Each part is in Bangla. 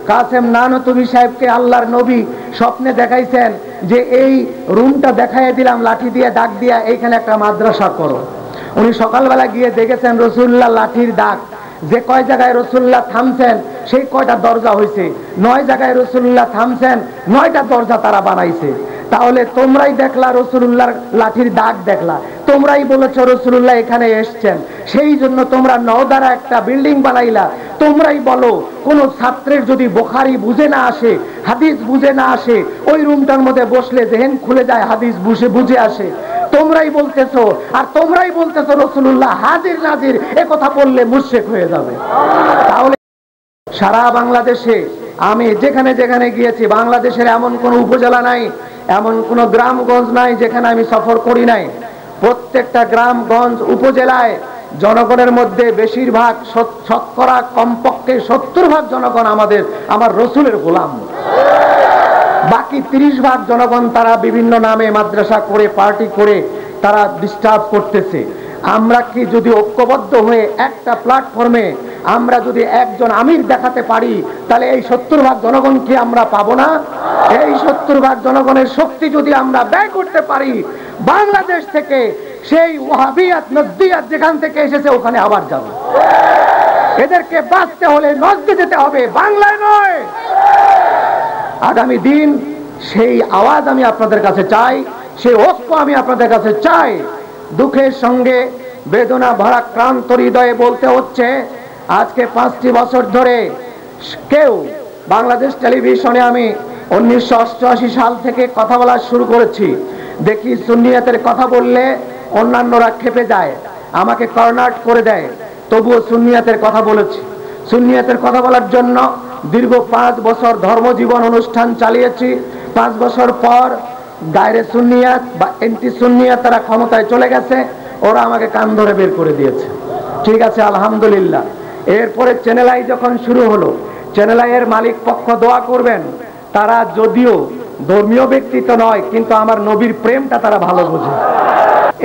কাসেম নানতুবি সাহেবকে আল্লাহর নবী স্বপ্নে দেখাইছেন যে এই রুমটা দেখাইয়া দিলাম লাঠি দিয়ে দাগ দিয়া, এইখানে একটা মাদ্রাসা করো। উনি সকালবেলা গিয়ে দেখেছেন রসুল্লাহ লাঠির দাগ, যে কয় জায়গায় রসুল্লাহ থামছেন সেই কয়টা দরজা হয়েছে, 9 জায়গায় রসুল্লাহ থামছেন 9টা দরজা তারা বানাইছে। তাহলে তোমরাই দেখলা রসুল্লাহর লাঠির দাগ দেখলা, তোমরাই বলেছো রসুল্লাহ এখানে এসছেন, সেই জন্য তোমরা 9 দ্বারা একটা বিল্ডিং বানাইলা। তোমরাই বলো কোন ছাত্রের যদি বুখারী বুঝে না আসে, হাদিস বুঝে না আসে, ওই রুমটার মধ্যে বসলে জেহেন খুলে যায়, হাদিস বুঝে আসে। তোমরাই বলতেছো, আর তোমরাই বলতেছো রসুল্লাহ হাজির নাজির, এ কথা বললে মুশরিক হয়ে যাবে। তাহলে সারা বাংলাদেশে আমি যেখানে যেখানে গিয়েছি, বাংলাদেশের এমন কোন উপজেলা নাই, এমন কোন গ্রামগঞ্জ নাই যেখানে আমি সফর করি নাই। প্রত্যেকটা গ্রামগঞ্জ উপজেলায় জনগণের মধ্যে বেশিরভাগ, শতকরা কমপক্ষে 70% জনগণ আমার রসুলের গোলাম। বাকি 30% জনগণ তারা বিভিন্ন নামে মাদ্রাসা করে, পার্টি করে তারা ডিস্টার্ব করতেছে। আমরা কি যদি ঐক্যবদ্ধ হয়ে একটা প্ল্যাটফর্মে আমরা যদি একজন আমির দেখাতে পারি, তাহলে এই 70% জনগণ কি আমরা পাবো না? এই 70% জনগণের শক্তি যদি আমরা ব্যয় করতে পারি, বাংলাদেশ থেকে সেই ওয়াহাবিয়াত নজদিয়াত যেখান থেকে এসেছে ওখানে আবার যাবে। এদেরকে বাঁচতে হলে নজদে যেতে হবে, বাংলায় নয়। আগামী দিন সেই আওয়াজ আমি আপনাদের কাছে চাই, সেই ঐক্য আমি আপনাদের কাছে চাই। দুঃখের সঙ্গে বেদনা ভরা ক্লান্ত হৃদয়ে বলতে হচ্ছে, আজকে 5টি বছর ধরে কেউ বাংলাদেশ টেলিভিশনে আমি 1988 সাল থেকে কথা বলা শুরু করেছি। দেখি সুন্নিয়াতের কথা বললে অন্যান্যরা খেপে যায়, আমাকে কর্নার করে দেয়, তবুও সুন্নিয়াতের কথা বলেছি। সুন্নিয়াতের কথা বলার জন্য দীর্ঘ 5 বছর ধর্মজীবন অনুষ্ঠান চালিয়েছি। 5 বছর পর গায়রে সুন্নিয়াত বা এন্টি সুন্নিয়াত তারা ক্ষমতায় চলে গেছে, ওরা আমাকে কান ধরে বের করে দিয়েছে। ঠিক আছে, আলহামদুলিল্লাহ। এরপরে চ্যানেল আই যখন শুরু হলো, চ্যানেল আইয়ের মালিক পক্ষ দোয়া করবেন, তারা যদিও ধর্মীয় ব্যক্তিত্ব নয়, কিন্তু আমার নবীর প্রেমটা তারা ভালো বোঝে।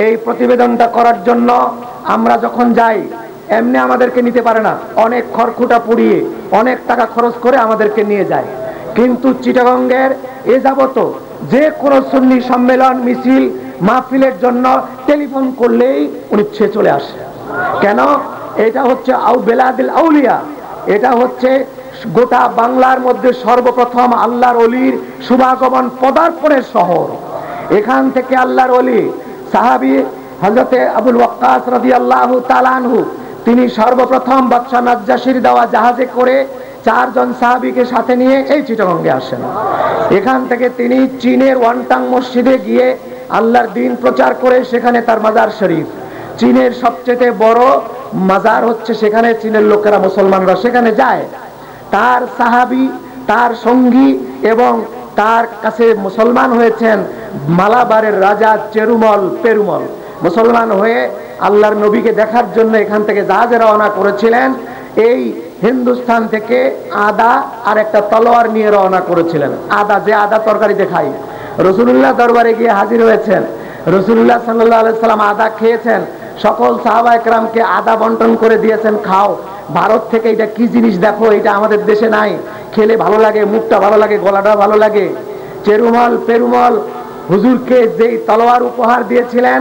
এই প্রতিবেদনটা করার জন্য আমরা যখন যাই, এমনি আমাদেরকে নিতে পারে না, অনেক খড়কুটা পুড়িয়ে অনেক টাকা খরচ করে আমাদেরকে নিয়ে যায়। কিন্তু চিটাগঙ্গের এ যাবত যে কোনো সুন্নি সম্মেলন, মিছিল, মাহফিলের জন্য টেলিফোন করলেই উনি চলে আসে। কেন? এটা হচ্ছে বেলাদিল আউলিয়া, এটা হচ্ছে গোটা বাংলার মধ্যে সর্বপ্রথম আল্লাহর ওলির শুভাগমন পদার্পণের শহর। এখান থেকে আল্লাহর ওলি সাহাবী হযরতে আবুল ওয়াক্কাস রাদিয়াল্লাহু তাআলা আনহু, তিনি সর্বপ্রথম বাদশা নাজ্জাশীর দেওয়া জাহাজে করে 4 জন সাহাবীকে সাথে নিয়ে এই চিটাগঙ্গে আসেন। এখান থেকে তিনি চীনের ওয়ানটাং মসজিদে গিয়ে আল্লাহর দ্বীন প্রচার করে, সেখানে তার মাজার শরীফ, চীনের সবচেয়ে বড় মাজার হচ্ছে সেখানে, চীনের লোকেরা, মুসলমানরা সেখানে যায়। তার সাহাবী, তার সঙ্গী এবং তার কাছে মুসলমান হয়েছেন মালাবারের রাজা পেরুমল। মুসলমান হয়ে আল্লাহর নবীকে দেখার জন্য এখান থেকে জাহাজে রওনা করেছিলেন। এই হিন্দুস্তান থেকে আদা আর একটা তলোয়ার নিয়ে রওনা করেছিলেন। যে আদা তরকারিতে খাই, রাসূলুল্লাহ দরবারে গিয়ে হাজির হয়েছেন। রাসূলুল্লাহ সাল্লাল্লাহু আলাইহি সাল্লাম আদা খেয়েছেন, সকল সাহাবায়ে কেরামকে আদা বন্টন করে দিয়েছেন, খাও। ভারত থেকে এটা কি জিনিস দেখো, এটা আমাদের দেশে নাই, খেলে ভালো লাগে, মুখটা ভালো লাগে, গলাটা ভালো লাগে। পেরুমল হুজুরকে যেই তলোয়ার উপহার দিয়েছিলেন,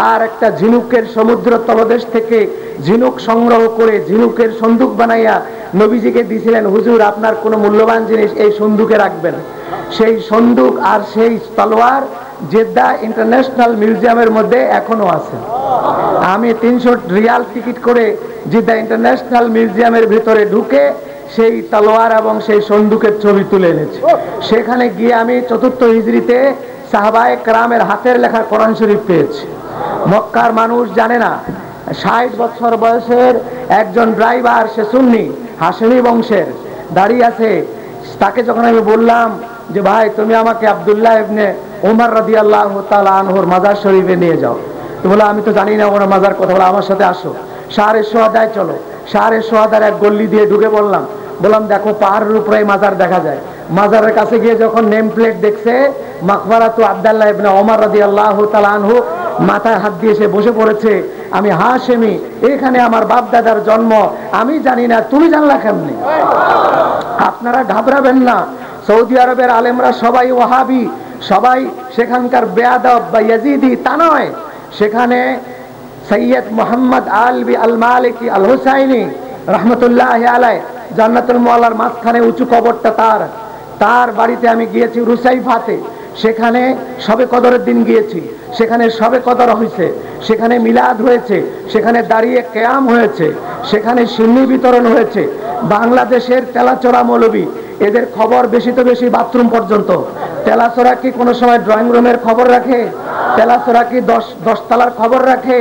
আর একটা ঝিনুকের সমুদ্র তলদেশ থেকে ঝিনুক সংগ্রহ করে ঝিনুকের সন্দুক বানাইয়া নবীজিকে দিয়েছিলেন, হুজুর আপনার কোনো মূল্যবান জিনিস এই সন্দুকে রাখবেন। সেই সন্দুক আর সেই তলোয়ার জেদ্দা ইন্টারন্যাশনাল মিউজিয়ামের মধ্যে এখনো আছে। আমি 300 রিয়াল টিকিট করে জেদ্দা ইন্টারন্যাশনাল মিউজিয়ামের ভিতরে ঢুকে সেই তলোয়ার এবং সেই সন্দুকের ছবি তুলে এনেছি। সেখানে গিয়ে আমি 4th হিজরিতে সাহাবায়ে কেরামের হাতের লেখা কোরআন শরীফ পেয়েছি। মক্কার মানুষ জানে না, 60 বছর বয়সের একজন ড্রাইভার, সে সুন্নি, হাশেমি বংশের, দাঁড়িয়ে আছে। তাকে যখন আমি বললাম যে ভাই তুমি আমাকে আব্দুল্লাহ ইবনে ওমর রাদিয়াল্লাহু তাআলা আনহুর মাজার শরীফে নিয়ে যাও, তো বলে আমি তো জানি না ওনার মাজার কথা, বলে আমার সাথে আসো, শাহরে সোহাদায় চলো। শাহরে সোহাদার এক গল্লি দিয়ে ঢুকে বললাম দেখো পাহাড়ের উপরে মাজার দেখা যায়। মাজারের কাছে গিয়ে যখন নেম প্লেট দেখছে মাকবারাতু আব্দুল্লাহ ইবনে ওমর রাদিয়াল্লাহু তাআলা আনহু, মাথায় হাত দিয়ে সে বসে পড়েছে, আমি হাশেমি, এখানে আমার বাপ দাদার জন্ম, আমি জানি না, তুমি জানলা কেমনে? আপনারা ঘাবড়াবেন না, সৌদি আরবের আলেমরা সবাই ওয়াহাবি, সবাই সেখানকার বেয়াদব বা ইয়াজিদি তা নয়। সেখানে সৈয়দ মোহাম্মদ আলবি আল মালিকি আল হুসাইনি রহমতুল্লাহ আলাই, জান্নাতুল মুআল্লার মাঝখানে উঁচু কবরটা তার বাড়িতে আমি গিয়েছি রুসাইফাতে। সেখানে শবে কদরের দিন গিয়েছি, সেখানে শবে কদর হয়েছে, সেখানে মিলাদ হয়েছে, সেখানে দাঁড়িয়ে কেয়াম হয়েছে, সেখানে সিন্নি বিতরণ হয়েছে। বাংলাদেশের তেলাচোরা মৌলবী, এদের খবর বেশি তো বেশি বাথরুম পর্যন্ত। তেলাচোরা কি কোনো সময় ড্রয়িং রুমের খবর রাখে? তেলাচোরা কি 10 তলার খবর রাখে?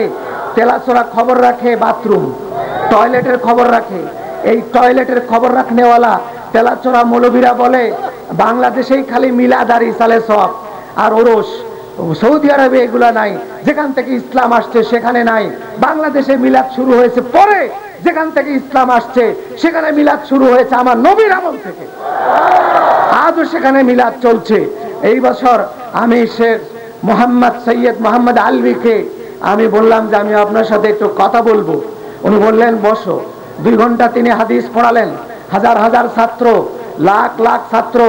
তেলাচোরা খবর রাখে বাথরুম, টয়লেটের খবর রাখে। এই টয়লেটের খবর রাখনেওয়ালা তেলাচোরা মৌলবীরা বলে বাংলাদেশেই খালি মিলাদ আর ইসালে সওয়াব আর ওরস, সৌদি আরবে এগুলা নাই, যেখান থেকে ইসলাম আসছে সেখানে নাই। বাংলাদেশে মিলাদ শুরু হয়েছে পরে, যেখান থেকে ইসলাম আসছে সেখানে মিলাদ শুরু হয়েছে আমার নবীর আমল থেকে, আজও সেখানে মিলাদ চলছে। এই বছর আমি শেখ মোহাম্মদ সৈয়দ মোহাম্মদ আলভিকে আমি বললাম যে আমি আপনার সাথে একটু কথা বলবো। উনি বললেন বসো। 2 ঘন্টা তিনি হাদিস পড়ালেন, হাজার হাজার ছাত্র, লাখ লাখ ছাত্র।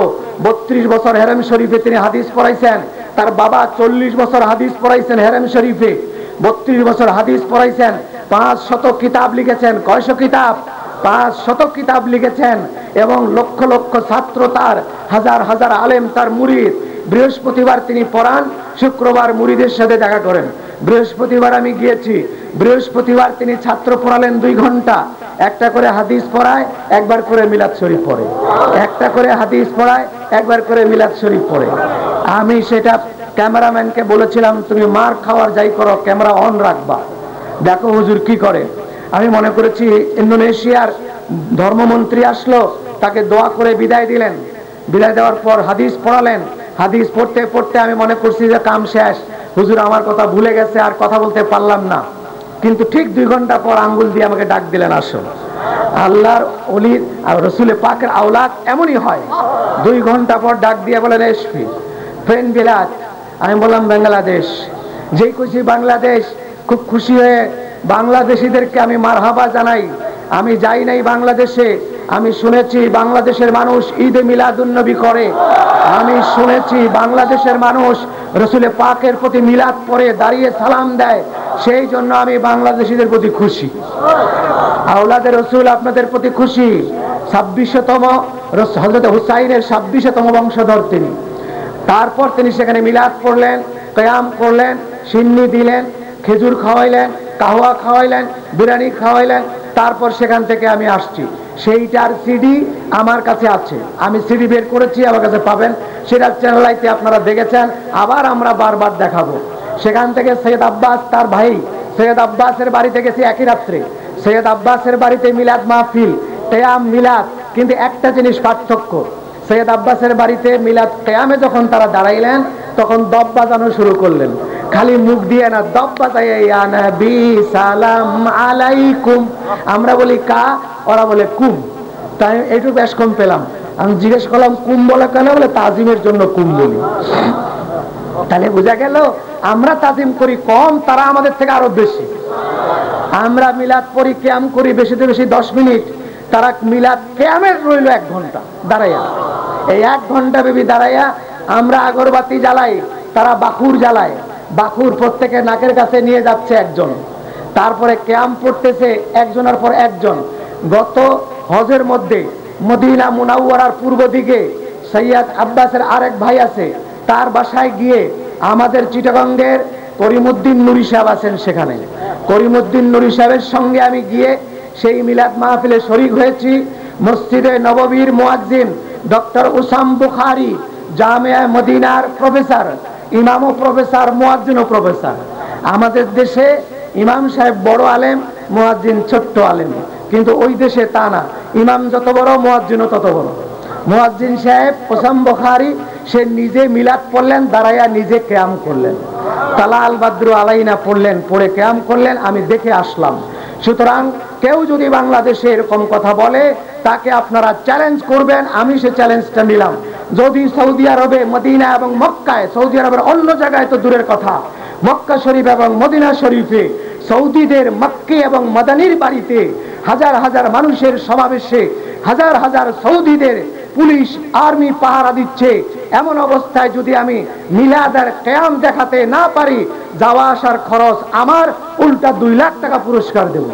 32 বছর হেরেম শরীফে তিনি হাদিস পড়াইছেন। তার বাবা 40 বছর হাদিস পড়াইছেন হেরেম শরীফে, 32 বছর হাদিস পড়াইছেন। 500 কিতাব লিখেছেন। কয়শো কিতাব? 500 কিতাব লিখেছেন। এবং লক্ষ লক্ষ ছাত্র তার, হাজার হাজার আলেম তার মুরিদ। বৃহস্পতিবার তিনি পড়ান, শুক্রবার মুরিদের সাথে দেখা করেন। বৃহস্পতিবার আমি গিয়েছি, বৃহস্পতিবার তিনি ছাত্র পড়ালেন 2 ঘন্টা। একটা করে হাদিস পড়ায়, একবার করে মিলাদ শরীফ পড়ে, একটা করে হাদিস পড়ায়, একবার করে মিলাদ শরীফ পড়ে। আমি সেটা ক্যামেরাম্যানকে বলেছিলাম তুমি মার খাওয়ার যাই করো, ক্যামেরা অন রাখবা, দেখো হুজুর কি করে। আমি মনে করেছি ইন্দোনেশিয়ার ধর্মমন্ত্রী আসলো, তাকে দোয়া করে বিদায় দিলেন। বিদায় দেওয়ার পর হাদিস পড়ালেন। হাদিস পড়তে পড়তে আমি মনে করছি যে কাম শেষ, হুজুর আমার কথা ভুলে গেছে, আর কথা বলতে পারলাম না। কিন্তু ঠিক 2 ঘন্টা পর আঙ্গুল দিয়ে আমাকে ডাক দিলেন, আসো। আল্লাহর ওলি আর রসুলের পাকের আওলাদ এমনই হয়। 2 ঘন্টা পর ডাক দিয়ে বলেন এসপি ফ্রেন্ড বিলাদ। আমি বললাম বাংলাদেশ। যেই খুশি বাংলাদেশ, খুব খুশি হয়ে বাংলাদেশিদেরকে আমি মারহাবা জানাই। আমি যাই নাই বাংলাদেশে, আমি শুনেছি বাংলাদেশের মানুষ ঈদে মিলাদুন্নবী করে, আমি শুনেছি বাংলাদেশের মানুষ রসুলে পাকের প্রতি মিলাদ পড়ে দাঁড়িয়ে সালাম দেয়। সেই জন্য আমি বাংলাদেশিদের প্রতি খুশি। আওলাদে রসুল আপনাদের প্রতি খুশি। 26তম হযরত হুসাইনের 26তম বংশধর তিনি। তারপর তিনি সেখানে মিলাদ পড়লেন, কিয়াম করলেন, সিন্নি দিলেন, খেজুর খাওয়াইলেন, কাহওয়া খাওয়াইলেন, বিরিয়ানি খাওয়াইলেন। তারপর সেখান থেকে আমি আসছি। সেইটার সিডি আমার কাছে আছে, আমি সিডি বের করেছি, আমার কাছে পাবেন। সেটা চ্যানেলাইতে আপনারা দেখেছেন, আবার আমরা বারবার দেখাবো। সেখান থেকে সৈয়দ আব্বাস তার ভাই সৈয়দ আব্বাসের বাড়িতে গেছি একই রাত্রে। সৈয়দ আব্বাসের বাড়িতে মিলাদ মাহফিল, কিয়াম মিলাদ, কিন্তু একটা জিনিস পার্থক্য। সৈয়দ আব্বাসের বাড়িতে মিলাদ কিয়ামে যখন তারা দাঁড়াইলেন, তখন দব বাজানো শুরু করলেন। খালি মুখ দিয়ে না, দব বাজায় ইয়া নবী সালাম আলাইকুম। আমরা বলি কা, ওরা বলে কুম। তাই একটু বেশ কম পেলাম। আমি জিজ্ঞেস করলাম কুম বলে কেন? বলে তাজিমের জন্য কুম বলি। তাহলে বোঝা গেল আমরা তাজিম করি কম, তারা আমাদের থেকে আরো বেশি। আমরা মিলাদ পড়ি, কিয়াম করি বেশিতে বেশি 10 মিনিট, তারা মিলাদ কিয়ামের রইল 1 ঘন্টা দাঁড়াইয়া। এই 1 ঘন্টা বেবি দাঁড়াইয়া আমরা আগরবাতি জ্বালাই, তারা বাকুর জ্বালায়। বাকুর প্রত্যেকে নাকের কাছে নিয়ে যাচ্ছে একজন। তারপরে কিয়াম পড়তেছে একজনের পর একজন। গত হজের মধ্যে মদিনা মুনাওয়ারার পূর্ব দিকে সৈয়দ আব্বাসের আরেক ভাই আছে, তার বাসায় গিয়ে আমাদের চিটাগঙ্গের করিমউদ্দিন নুরি সাহেব আছেন সেখানে। করিমউদ্দিন নুরি সাহেবের সঙ্গে আমি গিয়ে সেই মিলাদ মাহফিলে শরীক হয়েছি। মসজিদে নববীর মুয়াজ্জিন ডক্টর উসাম বুখারী, জামিয়া মদিনার প্রফেসর, ইমামও প্রফেসর, মুয়াজ্জিনও প্রফেসর। আমাদের দেশে ইমাম সাহেব বড় আলেম, মুয়াজ্জিন ছোট্ট আলেম, কিন্তু ওই দেশে তা না। ইমাম যত বড়, মুয়াজ্জিনও তত বড়। মুয়াজ্জিন সাহেব উসাম বুখারী সে নিজে মিলাদ পড়লেন, দাঁড়াইয়া নিজে কিয়াম করলেন। তালা আল বাদ্রু আলাইনা পড়লেন, পড়ে কিয়াম করলেন। আমি দেখে আসলাম। সুতরাং কেউ যদি বাংলাদেশে এরকম কথা বলে তাকে আপনারা চ্যালেঞ্জ করবেন। আমি সে চ্যালেঞ্জটা নিলাম। যদি সৌদি আরবে মদিনা এবং মক্কায়, সৌদি আরবের অন্য জায়গায় তো দূরের কথা, মক্কা শরীফ এবং মদিনা শরীফে সৌদিদের মক্কি এবং মাদানির বাড়িতে হাজার হাজার মানুষের সমাবেশে হাজার হাজার সৌদিদের পুলিশ আর্মি পাহারা দিচ্ছে, এমন অবস্থায় যদি আমি মিলাদ আর কিয়াম দেখাতে না পারি, যাওয়া আসার খরচ আমার, উল্টা 2 লাখ টাকা পুরস্কার দেব।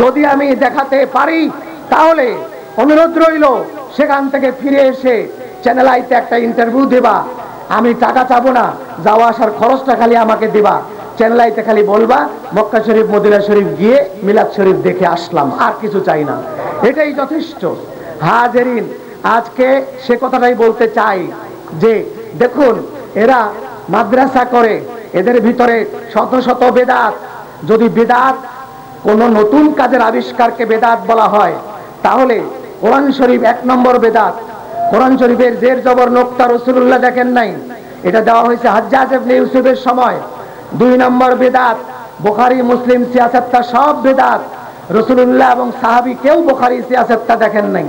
যদি আমি দেখাতে পারি তাহলে অনুরোধ রইল সেখান থেকে ফিরে এসে চ্যানেল আইতে একটা ইন্টারভিউ দেবা। আমি টাকা চাবো না, যাওয়া আসার খরচটা খালি আমাকে দেবা। চ্যানেল আইতে খালি বলবা মক্কা শরীফ মদিনা শরীফ গিয়ে মিলাদ শরীফ দেখে আসলাম, আর কিছু চাই না, এটাই যথেষ্ট। হাজেরিন, আজকে সে কথাটাই বলতে চাই যে দেখুন, এরা মাদ্রাসা করে, এদের ভিতরে শত শত বেদাত। যদি বেদাত কোন নতুন কাজের আবিষ্কারকে বেদাত বলা হয়, তাহলে কোরআন শরীফ 1 নম্বর বেদাত। কোরআন শরীফের জের জবর নোক্তা রাসূলুল্লাহ দেখেন নাই, এটা দেওয়া হয়েছে হাজ্জাজ ইবনে ইউসুফের সময়। 2 নম্বর বেদাত, বুখারী মুসলিম সিয়াসাতটা সব বেদাত। রাসূলুল্লাহ এবং সাহাবী কেউ বুখারী সিয়াসাতটা দেখেন নাই,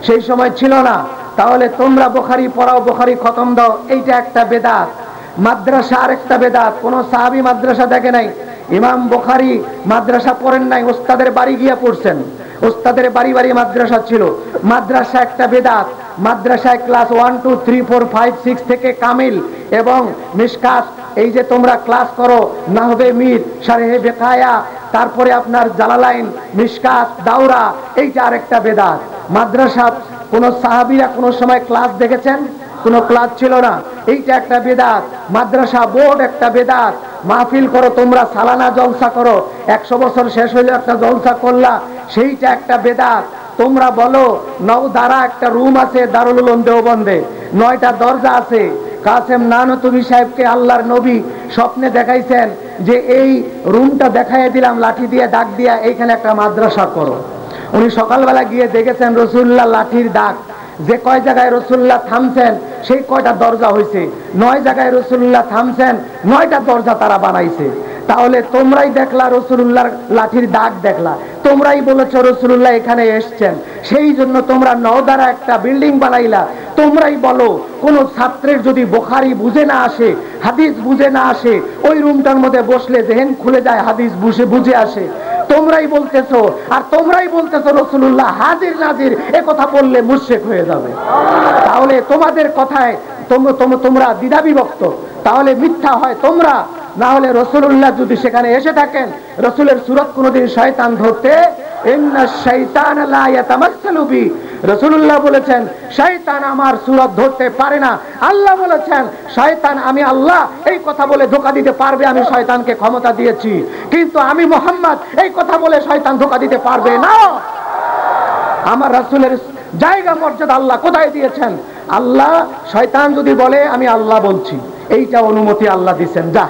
সেই সময় ছিল না। তাহলে তোমরা বুখারী পড়াও, বুখারী খতম দাও, এইটা একটা বেদাত। মাদ্রাসা আরেকটা বেদাত। কোন সাহাবী মাদ্রাসা দেখে নাই, ইমাম বুখারী মাদ্রাসা পড়েন নাই, ওস্তাদের বাড়ি গিয়ে পড়ছেন, ওস্তাদের বাড়ি বাড়ি মাদ্রাসা ছিল। মাদ্রাসা একটা বেদাত। মাদ্রাসায় ক্লাস 1 2 3 4 5 6 থেকে কামিল এবং মিশকাত, এই যে তোমরা ক্লাস করো, নাহবে মির, শারহে বেকায়া, তারপরে আপনার জালালাইন, মিশকাত, দাওরা, এইটা আরেকটা বেদাত। মাদ্রাসা কোন সাহাবীরা কোন সময় ক্লাস দেখেছেন? কোন ক্লাস ছিল না, এইটা একটা বেদাত। মাদ্রাসা বোর্ড একটা বেদাত। মাহফিল করো তোমরা, সালানা জলসা করো, 100 বছর শেষ হইলে একটা জলসা করলা, সেইটা একটা বেদাত। তোমরা বলো নওদারা একটা রুম আছে দারুল উলুম দেওবন্দে, 9টা দরজা আছে। কাসেম নানতুবি সাহেবকে আল্লাহর নবী স্বপ্নে দেখাইছেন যে এই রুমটা দেখাইয়া দিলাম লাঠি দিয়ে দাগ দিয়া, এইখানে একটা মাদ্রাসা করো। উনি সকালবেলা গিয়ে দেখেছেন রাসূলুল্লাহ লাঠির দাগ, যে কয় জায়গায় রাসূলুল্লাহ থামছেন সেই কয়টা দরজা হয়েছে, 9 জায়গায় রাসূলুল্লাহ থামছেন, 9টা দরজা তারা বানাইছে। তাহলে তোমরাই দেখলা রাসূলুল্লাহর লাঠির দাগ দেখলা, তোমরাই বলেছো রাসূলুল্লাহ এখানে এসেছেন, সেই জন্য তোমরা নওদারা একটা বিল্ডিং বানাইলা। তোমরাই বলো কোন ছাত্রের যদি বুখারী বুঝে না আসে, হাদিস বুঝে না আসে, ওই রুমটার মধ্যে বসলে যেহেন খুলে যায়, হাদিস বুঝে আসে। তোমরাই বলতেছো, আর তোমরাই বলতেছো রাসূলুল্লাহ হাজির নাজির, এ কথা বললে মুশরিক হয়ে যাবে। তাহলে তোমাদের কথায় তোমরা দ্বিধা বিভক্ত, তাহলে মিথ্যা হয় তোমরা। না হলে রাসূলুল্লাহ যদি সেখানে এসে থাকেন, রাসূলের সুরত কোনদিন শয়তান ধরতে, ইন্নাশ শাইতানা লা ইয়াতামাসসালু বি, রাসূলুল্লাহ বলেছেন শয়তান আমার সুরত ধরতে পারে না। আল্লাহ বলেছেন শয়তান আমি আল্লাহ এই কথা বলে ধোঁকা দিতে পারবে, আমি শয়তানকে ক্ষমতা দিয়েছি, কিন্তু আমি মুহাম্মদ এই কথা বলে শয়তান ধোঁকা দিতে পারবে না। আমার রাসূলের জায়গা মর্যাদা আল্লাহ কোথায় দিয়েছেন? আল্লাহ, শয়তান যদি বলে আমি আল্লাহ বলছি, এইটা অনুমতি আল্লাহ দিয়েছেন, যা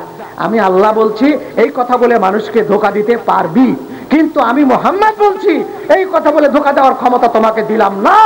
আমি আল্লাহ বলছি এই কথা বলে মানুষকে ধোঁকা দিতে পারবি, কিন্তু আমি মুহাম্মদ বলছি এই কথা বলে ধোঁকা দেওয়ার ক্ষমতা তোমাকে দিলাম না।